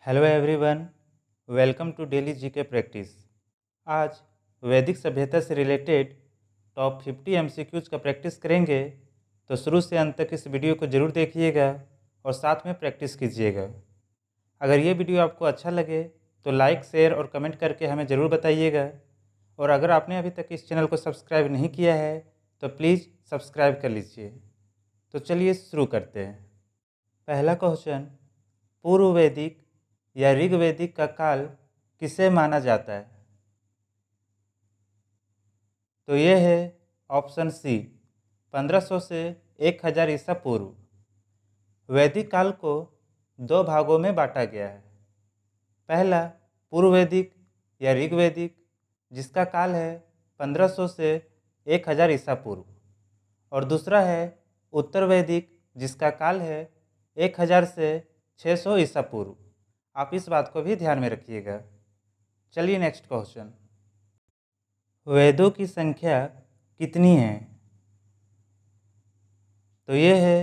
Hello everyone, welcome to daily GK practice. आज वैदिक सभ्यता से रिलेटेड टॉप 50 एमसीक्यूज का प्रैक्टिस करेंगे, तो शुरू से अंत तक इस वीडियो को ज़रूर देखिएगा और साथ में प्रैक्टिस कीजिएगा। अगर ये वीडियो आपको अच्छा लगे तो लाइक, शेयर और कमेंट करके हमें ज़रूर बताइएगा। और अगर आपने अभी तक इस चैनल को सब्सक्राइब नहीं किया है तो प्लीज़ सब्सक्राइब कर लीजिए। तो चलिए शुरू करते हैं। पहला क्वेश्चन, पूर्व वैदिक या ऋग्वैदिक का काल किसे माना जाता है? तो ये है ऑप्शन सी, 1500 से 1000 ईसा पूर्व। वैदिक काल को दो भागों में बांटा गया है। पहला पूर्व वैदिक या ऋग्वैदिक, जिसका काल है 1500 से 1000 ईसा पूर्व, और दूसरा है उत्तर वैदिक, जिसका काल है 1000 से 600 ईसा पूर्व। आप इस बात को भी ध्यान में रखिएगा। चलिए नेक्स्ट क्वेश्चन, वेदों की संख्या कितनी है? तो ये है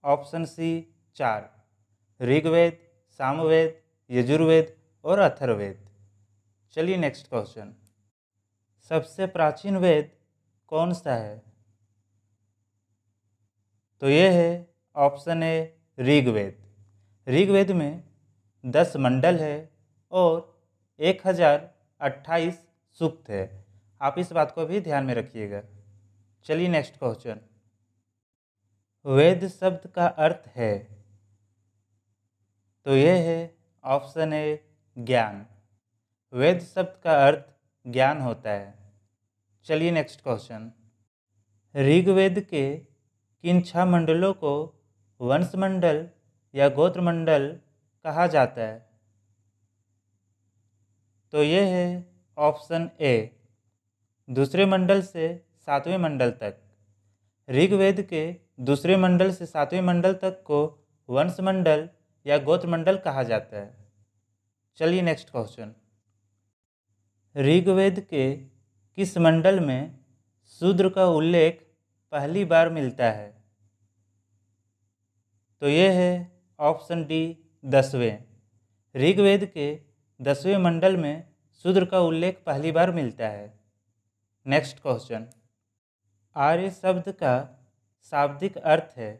ऑप्शन सी, 4। ऋग्वेद, सामवेद, यजुर्वेद और अथर्ववेद। चलिए नेक्स्ट क्वेश्चन, सबसे प्राचीन वेद कौन सा है? तो ये है ऑप्शन ए, ऋग्वेद। ऋग्वेद में 10 मंडल है और 1028 सूक्त है। आप इस बात को भी ध्यान में रखिएगा। चलिए नेक्स्ट क्वेश्चन, वेद शब्द का अर्थ है? तो यह है ऑप्शन ए, ज्ञान। वेद शब्द का अर्थ ज्ञान होता है। चलिए नेक्स्ट क्वेश्चन, ऋग्वेद के किन 6 मंडलों को वंश मंडल या गोत्र मंडल कहा जाता है? तो ये है ऑप्शन ए, दूसरे मंडल से 7वें मंडल तक। ऋग्वेद के दूसरे मंडल से 7वें मंडल तक को वंश मंडल या गोत्र मंडल कहा जाता है। चलिए नेक्स्ट क्वेश्चन, ऋग्वेद के किस मंडल में शूद्र का उल्लेख पहली बार मिलता है? तो ये है ऑप्शन डी, 10वें। ऋग्वेद के 10वें मंडल में शूद्र का उल्लेख पहली बार मिलता है। नेक्स्ट क्वेश्चन, आर्य शब्द का शाब्दिक अर्थ है?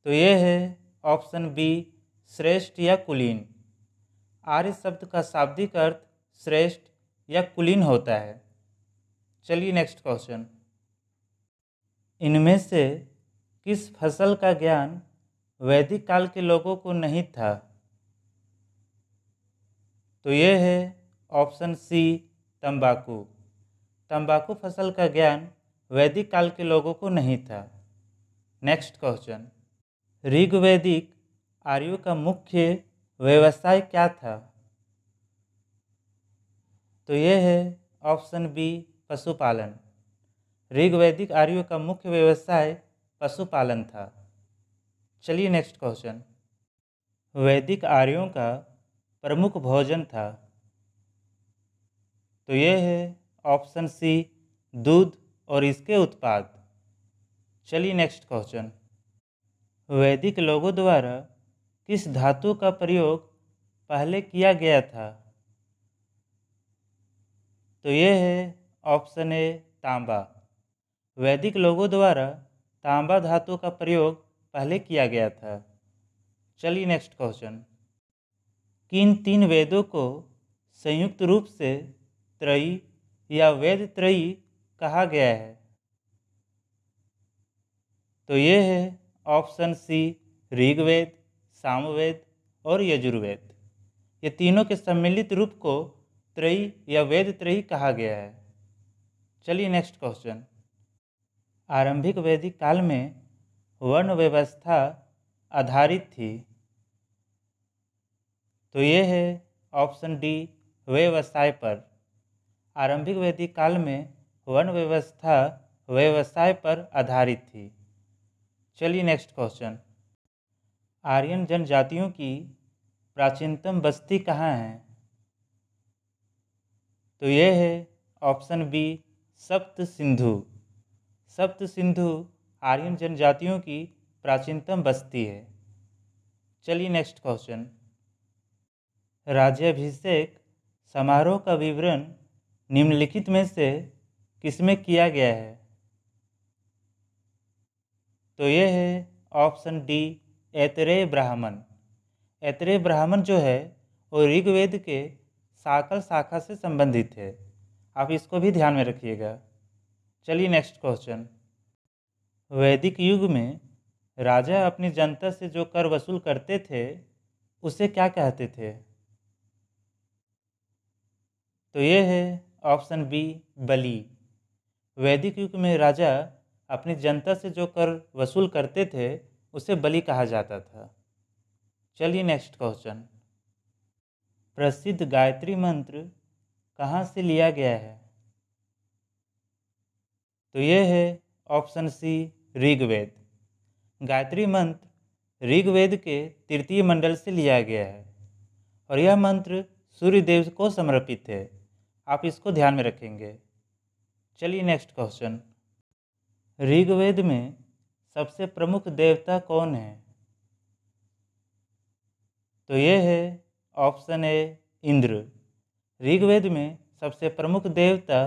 तो ये है ऑप्शन बी, श्रेष्ठ या कुलीन। आर्य शब्द का शाब्दिक अर्थ श्रेष्ठ या कुलीन होता है। चलिए नेक्स्ट क्वेश्चन, इनमें से किस फसल का ज्ञान वैदिक काल के लोगों को नहीं था? तो ये है ऑप्शन सी, तंबाकू। तंबाकू फसल का ज्ञान वैदिक काल के लोगों को नहीं था। नेक्स्ट क्वेश्चन, ऋग्वैदिक आर्यों का मुख्य व्यवसाय क्या था? तो ये है ऑप्शन बी, पशुपालन। ऋग्वैदिक आर्यों का मुख्य व्यवसाय पशुपालन था। चलिए नेक्स्ट क्वेश्चन, वैदिक आर्यों का प्रमुख भोजन था? तो ये है ऑप्शन सी, दूध और इसके उत्पाद। चलिए नेक्स्ट क्वेश्चन, वैदिक लोगों द्वारा किस धातु का प्रयोग पहले किया गया था? तो ये है ऑप्शन ए, तांबा। वैदिक लोगों द्वारा तांबा धातु का प्रयोग पहले किया गया था। चलिए नेक्स्ट क्वेश्चन, किन 3 वेदों को संयुक्त रूप से त्रयी या वेद त्रयी कहा गया है? तो ये है ऑप्शन सी, ऋग्वेद, सामवेद और यजुर्वेद। ये तीनों के सम्मिलित रूप को त्रयी या वेद त्रयी कहा गया है। चलिए नेक्स्ट क्वेश्चन, आरंभिक वैदिक काल में वर्ण व्यवस्था आधारित थी? तो ये है ऑप्शन डी, व्यवसाय पर। आरंभिक वैदिक काल में वर्ण व्यवस्था व्यवसाय पर आधारित थी। चलिए नेक्स्ट क्वेश्चन, आर्यन जनजातियों की प्राचीनतम बस्ती कहाँ है? तो ये है ऑप्शन बी, सप्त सिंधु। सप्त सिंधु आर्यन जनजातियों की प्राचीनतम बस्ती है। चलिए नेक्स्ट क्वेश्चन। राज्याभिषेक समारोह का विवरण निम्नलिखित में से किसमें किया गया है? तो ये है ऑप्शन डी, ऐतरेय ब्राह्मण। ऐतरेय ब्राह्मण जो है वो ऋग्वेद के साकल शाखा से संबंधित है। आप इसको भी ध्यान में रखिएगा। चलिए नेक्स्ट क्वेश्चन। वैदिक युग में राजा अपनी जनता से जो कर वसूल करते थे उसे क्या कहते थे? तो ये है ऑप्शन बी, बलि। वैदिक युग में राजा अपनी जनता से जो कर वसूल करते थे उसे बलि कहा जाता था। चलिए नेक्स्ट क्वेश्चन। प्रसिद्ध गायत्री मंत्र कहाँ से लिया गया है? तो ये है ऑप्शन सी, ऋग्वेद। गायत्री मंत्र ऋग्वेद के तृतीय मंडल से लिया गया है और यह मंत्र सूर्य देव को समर्पित है। आप इसको ध्यान में रखेंगे। चलिए नेक्स्ट क्वेश्चन। ऋग्वेद में सबसे प्रमुख देवता कौन है? तो ये है ऑप्शन ए, इंद्र। ऋग्वेद में सबसे प्रमुख देवता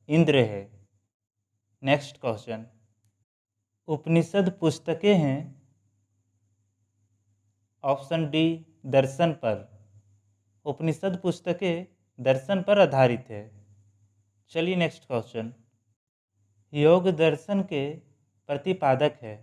इंद्र है। Next question. उपनिषद पुस्तकें हैं? ऑप्शन डी, दर्शन पर। उपनिषद पुस्तकें दर्शन पर आधारित है। चलिए नेक्स्ट क्वेश्चन। योग दर्शन के प्रतिपादक है?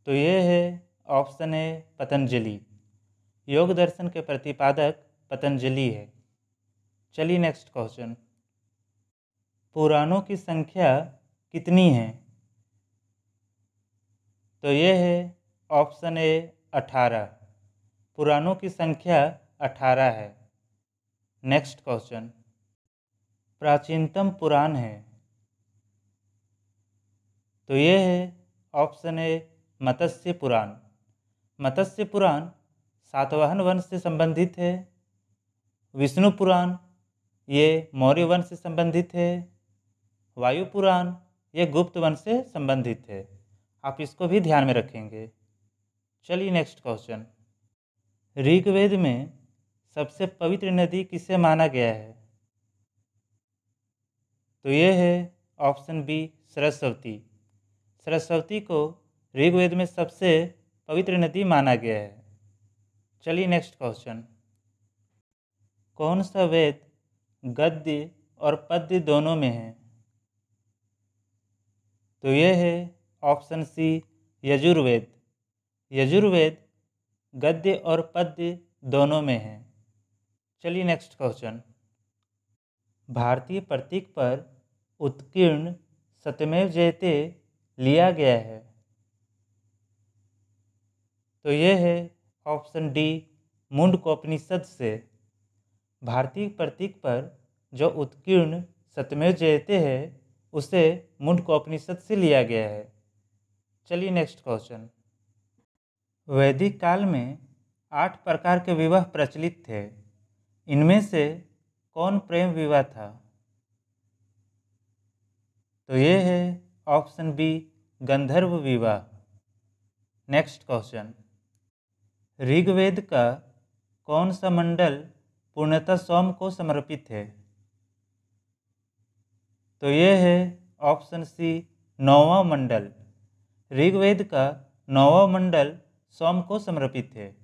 तो ये है ऑप्शन ए, पतंजलि। योग दर्शन के प्रतिपादक पतंजलि है। चलिए नेक्स्ट क्वेश्चन। पुराणों की संख्या कितनी है? तो ये है ऑप्शन ए, 18। पुराणों की संख्या 18 है। Next question. प्राचीनतम पुराण है? तो ये है ऑप्शन ए, मत्स्य पुराण। मत्स्य पुराण सातवाहन वंश से संबंधित है। विष्णु पुराण ये मौर्य वंश से संबंधित है। वायु पुराण ये गुप्त वंश से संबंधित है। आप इसको भी ध्यान में रखेंगे। चलिए नेक्स्ट क्वेश्चन। ऋग्वेद में सबसे पवित्र नदी किसे माना गया है? तो ये है ऑप्शन बी, सरस्वती। सरस्वती को ऋग्वेद में सबसे पवित्र नदी माना गया है। चलिए नेक्स्ट क्वेश्चन। कौन सा वेद गद्य और पद्य दोनों में है? तो ये है ऑप्शन सी, यजुर्वेद। यजुर्वेद गद्य और पद्य दोनों में है। चलिए नेक्स्ट क्वेश्चन। भारतीय प्रतीक पर उत्कीर्ण सत्यमेव जयते लिया गया है? तो ये है ऑप्शन डी, मुंडकोपनिषद से। भारतीय प्रतीक पर जो उत्कीर्ण सत्यमेव जयते है उसे मुंडकोपनिषद से लिया गया है। चलिए नेक्स्ट क्वेश्चन। वैदिक काल में 8 प्रकार के विवाह प्रचलित थे। इनमें से कौन प्रेम विवाह था? तो ये है ऑप्शन बी, गंधर्व विवाह। Next question. ऋग्वेद का कौन सा मंडल पूर्णतः सोम को समर्पित है? तो ये है ऑप्शन सी, 9वां मंडल। ऋग्वेद का 9वां मंडल सोम को समर्पित है।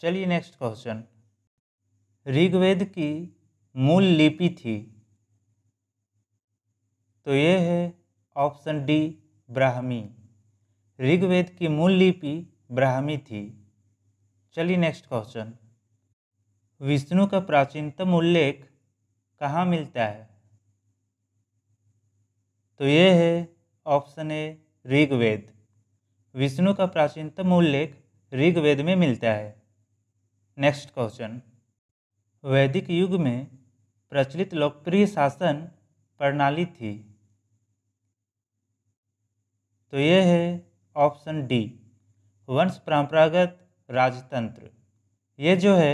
चलिए नेक्स्ट क्वेश्चन। ऋग्वेद की मूल लिपि थी? तो ये है ऑप्शन डी, ब्राह्मी। ऋग्वेद की मूल लिपि ब्राह्मी थी। चलिए नेक्स्ट क्वेश्चन। विष्णु का प्राचीनतम उल्लेख कहाँ मिलता है? तो ये है ऑप्शन ए, ऋग्वेद। विष्णु का प्राचीनतम उल्लेख ऋग्वेद में मिलता है। Next question. वैदिक युग में प्रचलित लोकप्रिय शासन प्रणाली थी? तो ये है ऑप्शन डी, वंश परंपरागत राजतंत्र। ये जो है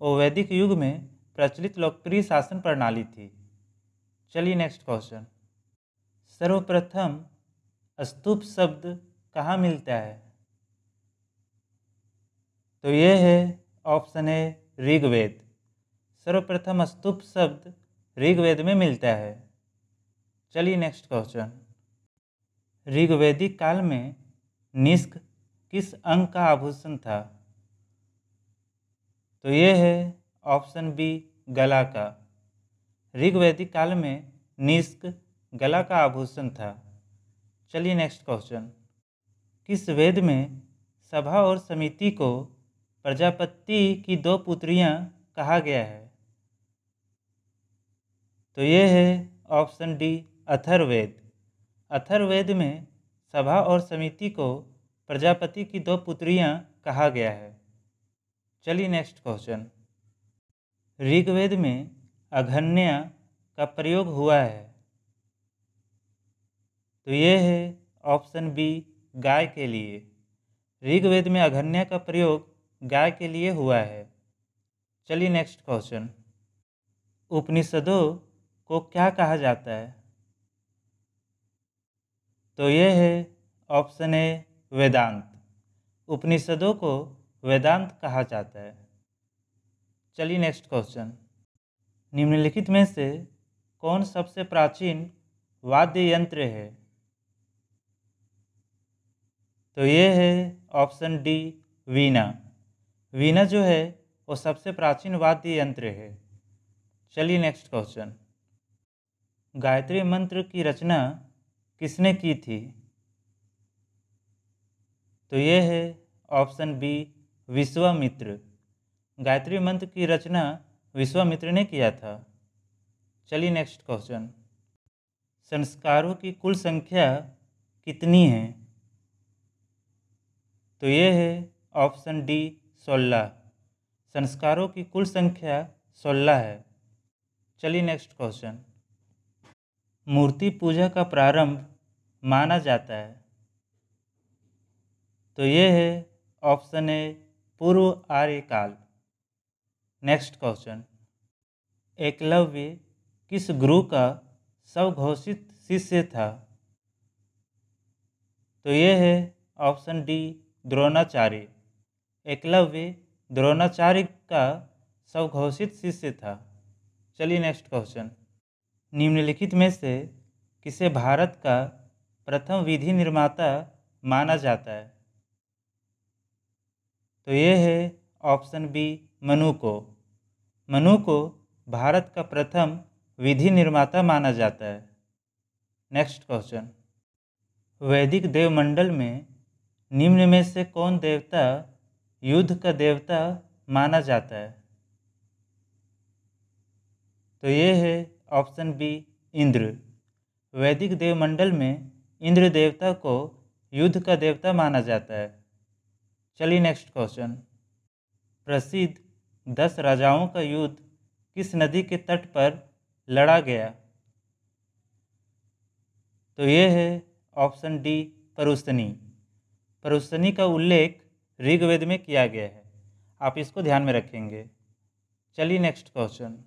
वो वैदिक युग में प्रचलित लोकप्रिय शासन प्रणाली थी। चलिए नेक्स्ट क्वेश्चन। सर्वप्रथम स्तूप शब्द कहाँ मिलता है? तो ये है ऑप्शन है ऋग्वेद। सर्वप्रथम स्तुप शब्द ऋग्वेद में मिलता है। चलिए नेक्स्ट क्वेश्चन। ऋग्वैदिक काल में निष्क किस अंग का आभूषण था? तो ये है ऑप्शन बी गला का। ऋग्वैदिक काल में निष्क गला का आभूषण था। चलिए नेक्स्ट क्वेश्चन। किस वेद में सभा और समिति को प्रजापति की दो पुत्रियां कहा गया है? तो ये है ऑप्शन डी अथर्ववेद। अथर्ववेद में सभा और समिति को प्रजापति की दो पुत्रियां कहा गया है। चलिए नेक्स्ट क्वेश्चन। ऋग्वेद में अघन्या का प्रयोग हुआ है। तो ये है ऑप्शन बी गाय के लिए। ऋग्वेद में अघन्या का प्रयोग गाय के लिए हुआ है। चलिए नेक्स्ट क्वेश्चन। उपनिषदों को क्या कहा जाता है? तो ये है ऑप्शन ए वेदांत। उपनिषदों को वेदांत कहा जाता है। चलिए नेक्स्ट क्वेश्चन। निम्नलिखित में से कौन सबसे प्राचीन वाद्य यंत्र है? तो ये है ऑप्शन डी वीणा। वीणा जो है वो सबसे प्राचीन वाद्य यंत्र है। चलिए नेक्स्ट क्वेश्चन। गायत्री मंत्र की रचना किसने की थी? तो ये है ऑप्शन बी विश्वामित्र। गायत्री मंत्र की रचना विश्वामित्र ने किया था। चलिए नेक्स्ट क्वेश्चन। संस्कारों की कुल संख्या कितनी है? तो ये है ऑप्शन डी 16। संस्कारों की कुल संख्या 16 है। चलिए नेक्स्ट क्वेश्चन। मूर्ति पूजा का प्रारंभ माना जाता है। तो ये है ऑप्शन ए पूर्व आर्यकाल। Next question. एकलव्य किस गुरु का स्वघोषित शिष्य था? तो ये है ऑप्शन डी द्रोणाचार्य। एकलव्य द्रोणाचार्य का स्वघोषित शिष्य था। चलिए नेक्स्ट क्वेश्चन। निम्नलिखित में से किसे भारत का प्रथम विधि निर्माता माना जाता है? तो ये है ऑप्शन बी मनु को। मनु को भारत का प्रथम विधि निर्माता माना जाता है। Next question. वैदिक देवमंडल में निम्न में से कौन देवता युद्ध का देवता माना जाता है? तो ये है ऑप्शन बी इंद्र। वैदिक देवमंडल में इंद्र देवता को युद्ध का देवता माना जाता है। चलिए नेक्स्ट क्वेश्चन। प्रसिद्ध 10 राजाओं का युद्ध किस नदी के तट पर लड़ा गया? तो ये है ऑप्शन डी परुशनी। परुशनी का उल्लेख ऋग्वेद में किया गया है। आप इसको ध्यान में रखेंगे। चलिए नेक्स्ट क्वेश्चन।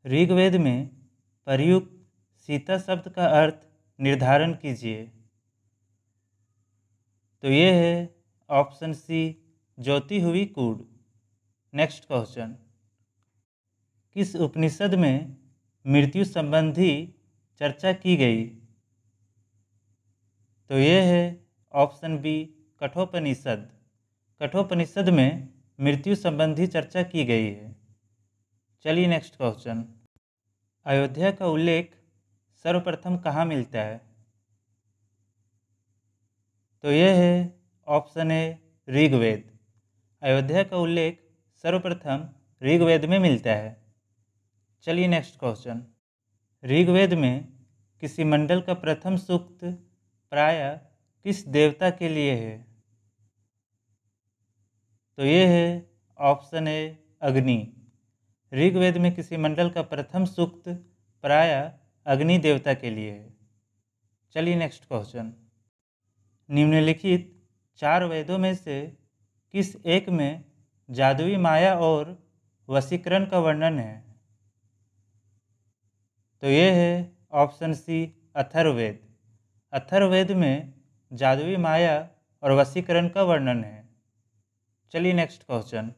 ऋग्वेद में प्रयुक्त सीता शब्द का अर्थ निर्धारण कीजिए। तो ये है ऑप्शन सी ज्योति हुई कूड़। Next question. किस उपनिषद में मृत्यु संबंधी चर्चा की गई? तो ये है ऑप्शन बी कठोपनिषद। कठोपनिषद में मृत्यु संबंधी चर्चा की गई है। चलिए नेक्स्ट क्वेश्चन। अयोध्या का उल्लेख सर्वप्रथम कहाँ मिलता है? तो यह है ऑप्शन ए ऋग्वेद। अयोध्या का उल्लेख सर्वप्रथम ऋग्वेद में मिलता है। चलिए नेक्स्ट क्वेश्चन। ऋग्वेद में किसी मंडल का प्रथम सूक्त प्रायः किस देवता के लिए है? तो ये है ऑप्शन ए अग्नि। ऋग्वेद में किसी मंडल का प्रथम सूक्त प्रायः अग्नि देवता के लिए है। चलिए नेक्स्ट क्वेश्चन। निम्नलिखित 4 वेदों में से किस एक में जादुई माया और वशीकरण का वर्णन है? तो ये है ऑप्शन सी अथर्ववेद। अथर्ववेद में जादुई माया और वशीकरण का वर्णन है। चलिए नेक्स्ट क्वेश्चन।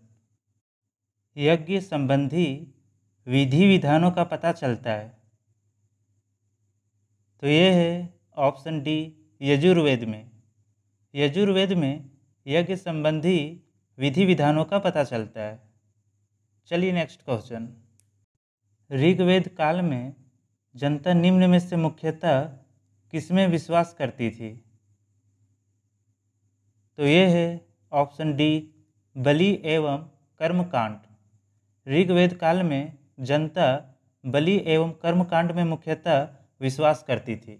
यज्ञ संबंधी विधि विधानों का पता चलता है, तो ये है ऑप्शन डी यजुर्वेद में। यजुर्वेद में यज्ञ संबंधी विधि विधानों का पता चलता है। चलिए नेक्स्ट क्वेश्चन। ऋग्वेद काल में जनता निम्न में से मुख्यतः किसमें विश्वास करती थी? तो ये है ऑप्शन डी बलि एवं कर्मकांड। ऋग्वेद काल में जनता बलि एवं कर्मकांड में मुख्यतः विश्वास करती थी।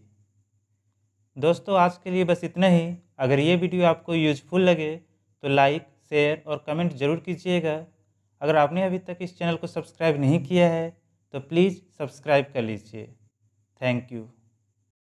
दोस्तों आज के लिए बस इतना ही। अगर ये वीडियो आपको यूजफुल लगे तो लाइक, शेयर और कमेंट ज़रूर कीजिएगा। अगर आपने अभी तक इस चैनल को सब्सक्राइब नहीं किया है तो प्लीज़ सब्सक्राइब कर लीजिए। Thank you.